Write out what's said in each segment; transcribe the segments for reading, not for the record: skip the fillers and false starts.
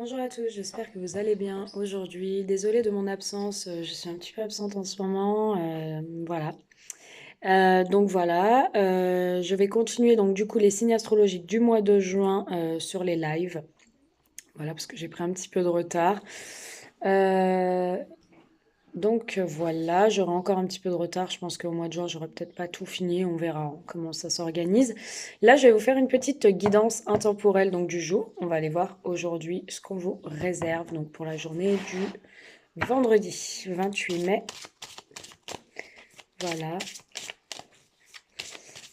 Bonjour à tous, j'espère que vous allez bien aujourd'hui. Désolée de mon absence, je suis un petit peu absente en ce moment. Voilà. Donc voilà, je vais continuer donc du coup les signes astrologiques du mois de juin sur les lives. Voilà, parce que j'ai pris un petit peu de retard. Euh, donc voilà, j'aurai encore un petit peu de retard. Je pense qu'au mois de juin, j'aurai peut-être pas tout fini. On verra comment ça s'organise. Là, je vais vous faire une petite guidance intemporelle donc du jour. On va aller voir aujourd'hui ce qu'on vous réserve donc pour la journée du vendredi 28 mai. Voilà.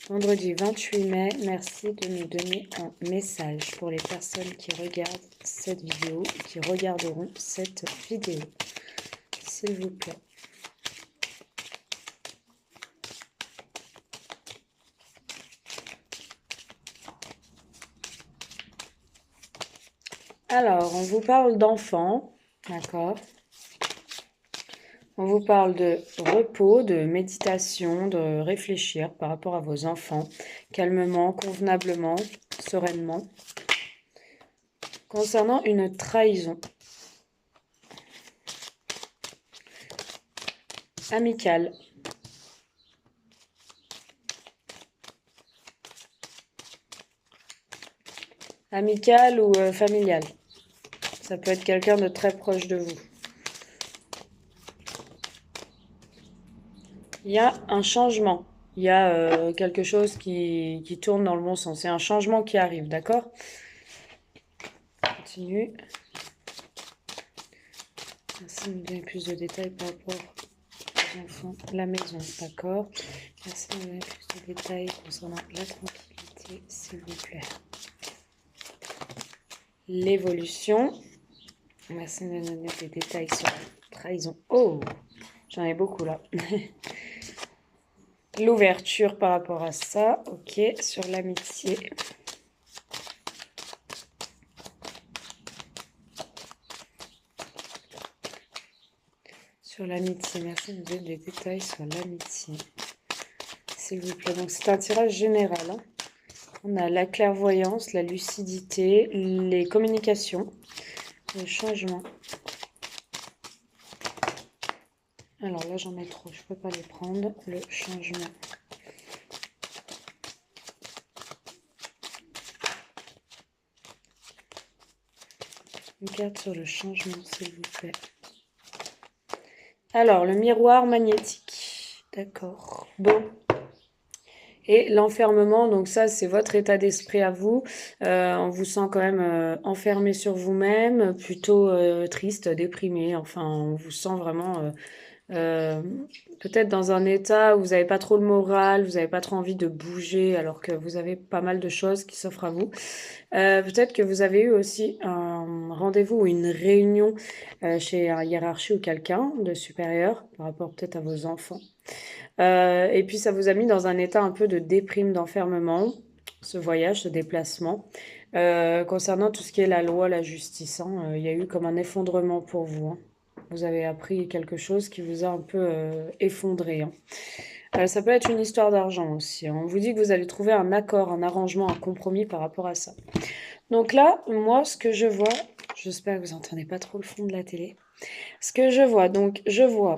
Vendredi 28 mai, merci de nous donner un message pour les personnes qui regardent cette vidéo et qui regarderont cette vidéo. S'il vous plaît. Alors, on vous parle d'enfants, d'accord? On vous parle de repos, de méditation, de réfléchir par rapport à vos enfants, calmement, convenablement, sereinement. Concernant une trahison amicale, amicale ou familiale. Ça peut être quelqu'un de très proche de vous. Il y a un changement. Il y a quelque chose qui tourne dans le bon sens. C'est un changement qui arrive, d'accord? Continue. Merci de me donner plus de détails par rapport aux enfants. La maison, d'accord? Merci de me donner plus de détails concernant la tranquillité, s'il vous plaît. L'évolution. Merci de me donner des détails sur la trahison. Oh, j'en ai beaucoup là. L'ouverture par rapport à ça. Ok, sur l'amitié. Sur l'amitié, merci de me donner des détails sur l'amitié. S'il vous plaît. Donc c'est un tirage général. Hein. On a la clairvoyance, la lucidité, les communications, le changement. Alors là j'en ai trop, je peux pas les prendre. Le changement. Une carte sur le changement, s'il vous plaît. Alors, le miroir magnétique. D'accord. Bon. Et l'enfermement, donc ça, c'est votre état d'esprit à vous. On vous sent quand même enfermé sur vous-même, plutôt triste, déprimé. Enfin, on vous sent vraiment euh, peut-être dans un état où vous n'avez pas trop le moral, vous n'avez pas trop envie de bouger, alors que vous avez pas mal de choses qui s'offrent à vous. Peut-être que vous avez eu aussi un rendez-vous ou une réunion chez un hiérarchie ou quelqu'un de supérieur par rapport peut-être à vos enfants. Et puis ça vous a mis dans un état un peu de déprime, d'enfermement, ce voyage, ce déplacement. Concernant tout ce qui est la loi, la justice, hein, il y a eu comme un effondrement pour vous. Hein. Vous avez appris quelque chose qui vous a un peu effondré. Hein. Ça peut être une histoire d'argent aussi. Hein. On vous dit que vous allez trouver un accord, un arrangement, un compromis par rapport à ça. Donc là, moi, ce que je vois, j'espère que vous n'entendez pas trop le fond de la télé. Ce que je vois, donc je vois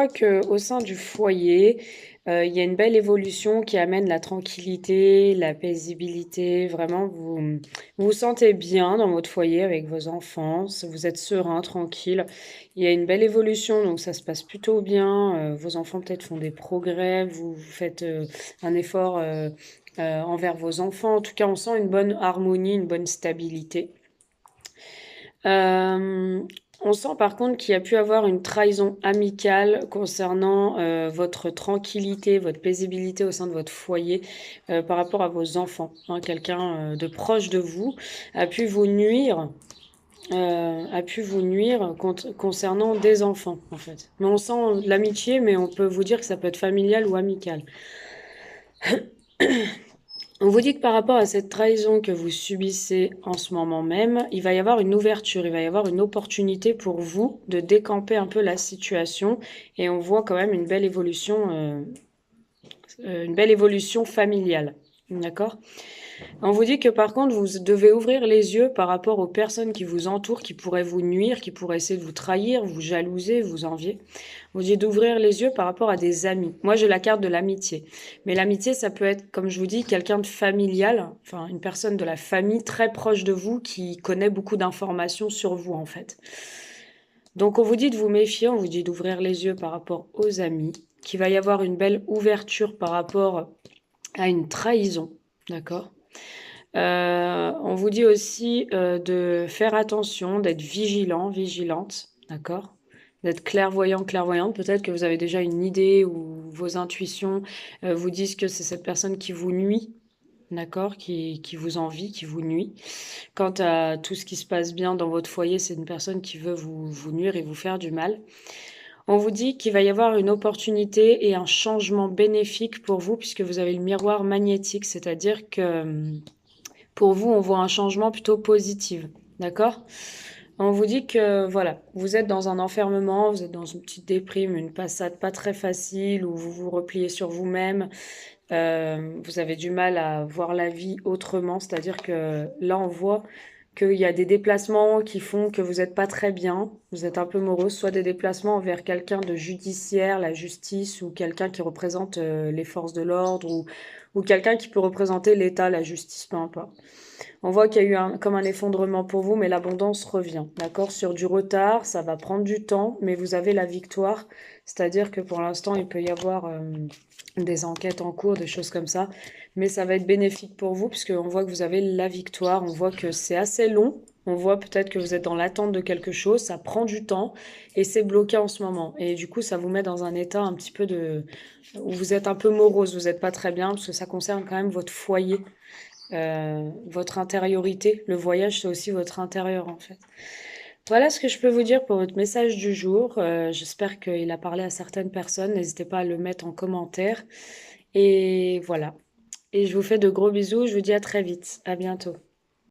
que au sein du foyer, il y a une belle évolution qui amène la tranquillité, la paisibilité. Vraiment, vous vous sentez bien dans votre foyer avec vos enfants. Vous êtes serein, tranquille. Il y a une belle évolution, donc ça se passe plutôt bien. Vos enfants peut-être font des progrès. Vous faites un effort envers vos enfants. En tout cas, on sent une bonne harmonie, une bonne stabilité. Euh, on sent par contre qu'il y a pu avoir une trahison amicale concernant votre tranquillité, votre paisibilité au sein de votre foyer par rapport à vos enfants. Hein, quelqu'un de proche de vous a pu vous nuire. Concernant des enfants en fait. Mais on sent l'amitié, mais on peut vous dire que ça peut être familial ou amical. On vous dit que par rapport à cette trahison que vous subissez en ce moment même, il va y avoir une ouverture, il va y avoir une opportunité pour vous de décamper un peu la situation et on voit quand même une belle évolution familiale. D'accord? On vous dit que par contre, vous devez ouvrir les yeux par rapport aux personnes qui vous entourent, qui pourraient vous nuire, qui pourraient essayer de vous trahir, vous jalouser, vous envier. On vous dit d'ouvrir les yeux par rapport à des amis. Moi, j'ai la carte de l'amitié. Mais l'amitié, ça peut être, comme je vous dis, quelqu'un de familial, enfin une personne de la famille très proche de vous qui connaît beaucoup d'informations sur vous, en fait. Donc on vous dit de vous méfier, on vous dit d'ouvrir les yeux par rapport aux amis, qu'il va y avoir une belle ouverture par rapport à une trahison, d'accord? On vous dit aussi de faire attention, d'être vigilant, vigilante, d'accord? D'être clairvoyant, clairvoyante. Peut-être que vous avez déjà une idée ou vos intuitions vous disent que c'est cette personne qui vous nuit, d'accord? Qui vous envie, qui vous nuit. Quant à tout ce qui se passe bien dans votre foyer, c'est une personne qui veut vous nuire et vous faire du mal. On vous dit qu'il va y avoir une opportunité et un changement bénéfique pour vous puisque vous avez le miroir magnétique, c'est-à-dire que pour vous, on voit un changement plutôt positif, d'accord? On vous dit que voilà, vous êtes dans un enfermement, vous êtes dans une petite déprime, une passade pas très facile où vous vous repliez sur vous-même, vous avez du mal à voir la vie autrement, c'est-à-dire que là, on voit qu'il y a des déplacements qui font que vous n'êtes pas très bien, vous êtes un peu morose, soit des déplacements vers quelqu'un de judiciaire, la justice, ou quelqu'un qui représente les forces de l'ordre, ou quelqu'un qui peut représenter l'État, la justice, peu importe. On voit qu'il y a eu comme un effondrement pour vous, mais l'abondance revient. D'accord? Sur du retard, ça va prendre du temps, mais vous avez la victoire. C'est-à-dire que pour l'instant, il peut y avoir des enquêtes en cours, des choses comme ça. Mais ça va être bénéfique pour vous, puisqu'on voit que vous avez la victoire. On voit que c'est assez long. On voit peut-être que vous êtes dans l'attente de quelque chose. Ça prend du temps et c'est bloqué en ce moment. Et du coup, ça vous met dans un état un petit peu de... où vous êtes un peu morose, vous n'êtes pas très bien, parce que ça concerne quand même votre foyer. Votre intériorité. Le voyage, c'est aussi votre intérieur, en fait. Voilà ce que je peux vous dire pour votre message du jour. J'espère qu'il a parlé à certaines personnes. N'hésitez pas à le mettre en commentaire. Et voilà. Et je vous fais de gros bisous. Je vous dis à très vite. À bientôt.